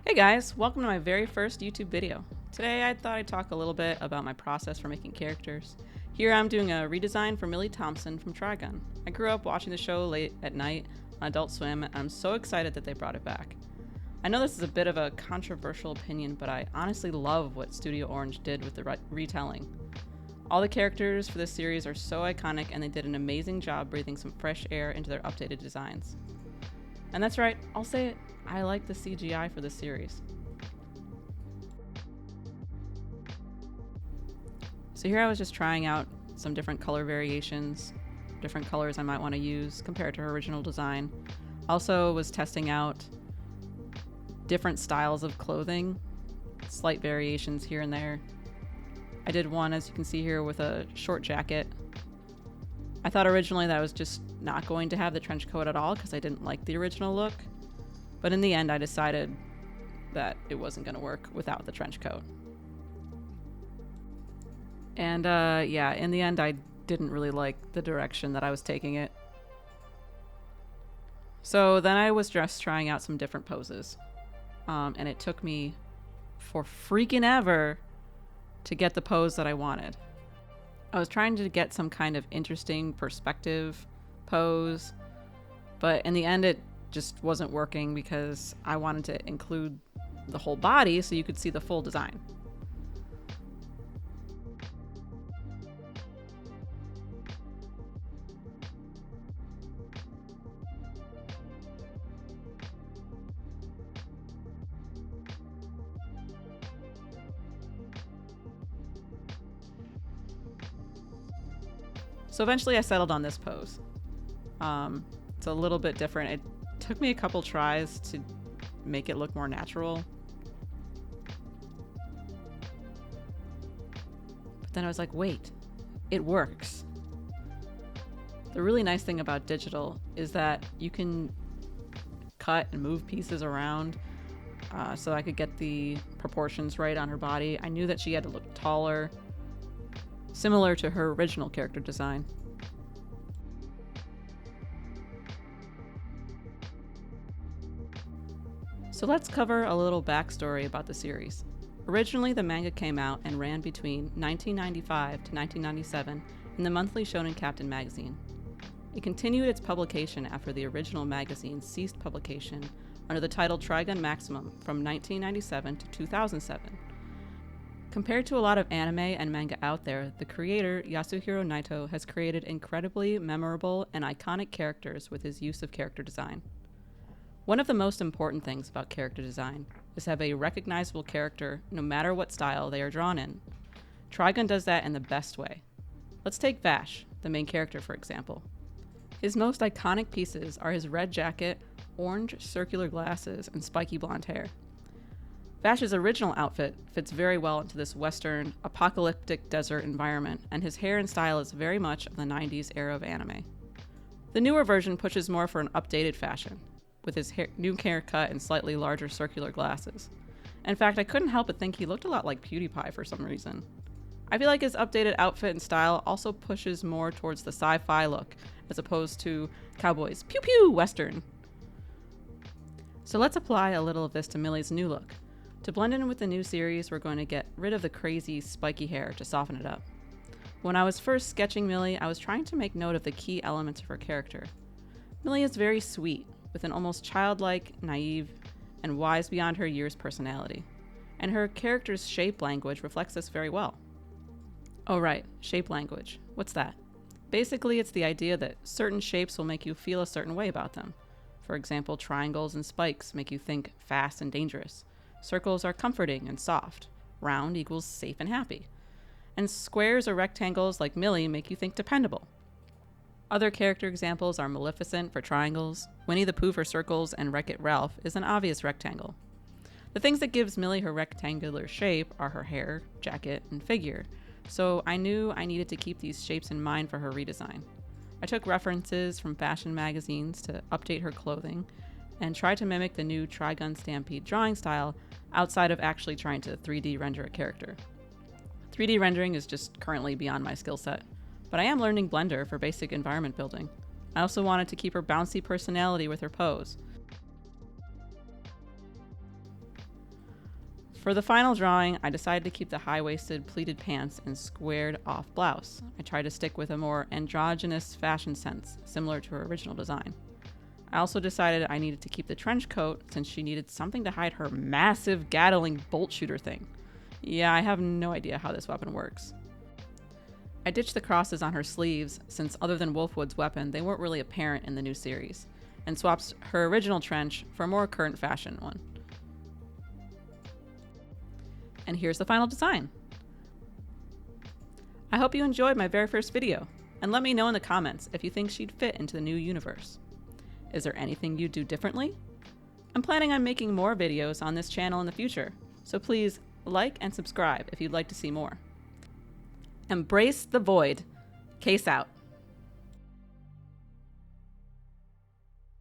Hey guys, welcome to my very first YouTube video. Today I thought I'd talk a little bit about my process for making characters. Here I'm doing a redesign for Millie Thompson from Trigun. I grew up watching the show late at night on Adult Swim, and I'm so excited that they brought it back. I know this is a bit of a controversial opinion, but I honestly love what Studio Orange did with the retelling. All the characters for this series are so iconic, and they did an amazing job breathing some fresh air into their updated designs. And that's right, I'll say it, I like the CGI for this series. So here I was just trying out some different color variations, different colors I might want to use compared to her original design. Also was testing out different styles of clothing, slight variations here and there. I did one, as you can see here, with a short jacket. I thought originally that I was just not going to have the trench coat at all because I didn't like the original look. But in the end, I decided that it wasn't going to work without the trench coat. And yeah, in the end, I didn't really like the direction that I was taking it. So then I was just trying out some different poses. And it took me for freaking ever to get the pose that I wanted. I was trying to get some kind of interesting perspective pose, but in the end it just wasn't working because I wanted to include the whole body so you could see the full design. So eventually I settled on this pose. It's a little bit different. It took me a couple tries to make it look more natural. But then I was like, wait, it works. The really nice thing about digital is that you can cut and move pieces around so I could get the proportions right on her body. I knew that she had to look taller, similar to her original character design. So let's cover a little backstory about the series. Originally, the manga came out and ran between 1995 to 1997 in the monthly Shonen Captain magazine. It continued its publication after the original magazine ceased publication under the title Trigun Maximum from 1997 to 2007. Compared to a lot of anime and manga out there, the creator, Yasuhiro Naito, has created incredibly memorable and iconic characters with his use of character design. One of the most important things about character design is to have a recognizable character no matter what style they are drawn in. Trigun does that in the best way. Let's take Vash, the main character, for example. His most iconic pieces are his red jacket, orange circular glasses, and spiky blonde hair. Vash's original outfit fits very well into this western, apocalyptic desert environment, and his hair and style is very much of the 90s era of anime. The newer version pushes more for an updated fashion, with his new haircut and slightly larger circular glasses. In fact, I couldn't help but think he looked a lot like PewDiePie for some reason. I feel like his updated outfit and style also pushes more towards the sci-fi look, as opposed to cowboys pew pew western. So let's apply a little of this to Millie's new look. To blend in with the new series, we're going to get rid of the crazy, spiky hair to soften it up. When I was first sketching Millie, I was trying to make note of the key elements of her character. Millie is very sweet, with an almost childlike, naive, and wise beyond her years personality. And her character's shape language reflects this very well. Oh right, shape language. What's that? Basically, it's the idea that certain shapes will make you feel a certain way about them. For example, triangles and spikes make you think fast and dangerous. Circles are comforting and soft. Round equals safe and happy. And squares or rectangles like Millie make you think dependable. Other character examples are Maleficent for triangles, Winnie the Pooh for circles, and Wreck-It Ralph is an obvious rectangle. The things that gives Millie her rectangular shape are her hair, jacket, and figure, so I knew I needed to keep these shapes in mind for her redesign. I took references from fashion magazines to update her clothing, and tried to mimic the new Trigun Stampede drawing style outside of actually trying to 3D render a character. 3D rendering is just currently beyond my skill set, but I am learning Blender for basic environment building. I also wanted to keep her bouncy personality with her pose. For the final drawing, I decided to keep the high-waisted pleated pants and squared-off blouse. I tried to stick with a more androgynous fashion sense, similar to her original design. I also decided I needed to keep the trench coat since she needed something to hide her massive Gatling bolt shooter thing. Yeah, I have no idea how this weapon works. I ditched the crosses on her sleeves since other than Wolfwood's weapon, they weren't really apparent in the new series, and swapped her original trench for a more current fashion one. And here's the final design. I hope you enjoyed my very first video, and let me know in the comments if you think she'd fit into the new universe. Is there anything you'd do differently? I'm planning on making more videos on this channel in the future, so please like and subscribe if you'd like to see more. Embrace the void. Case out.